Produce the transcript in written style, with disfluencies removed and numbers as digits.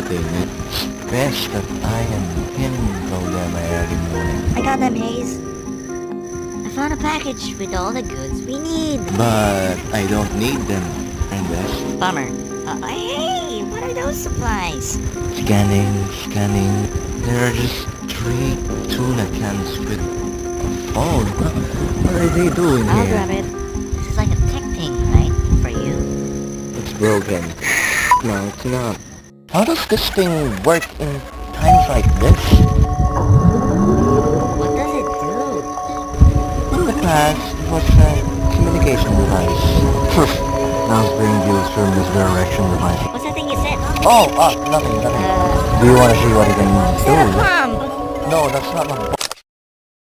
something. It's best that I and him go there by early morning. I got them, Hayes. I found a package with all the goods we need. But I don't need them, Best. Bummer. Hey, what are those supplies? Scanning. There are just 3 tuna cans with a phone. What are they doing I'll here? grab it. This is like a tech thing, right? For you. It's broken. No, it's not. How does this thing work in times like this? What does it do? In the past, it was a communication device. Now it's being used for misdirection device. What's the thing you said? Oh, nothing. Do you want to see what it can Is that a do? bomb? No, that's not a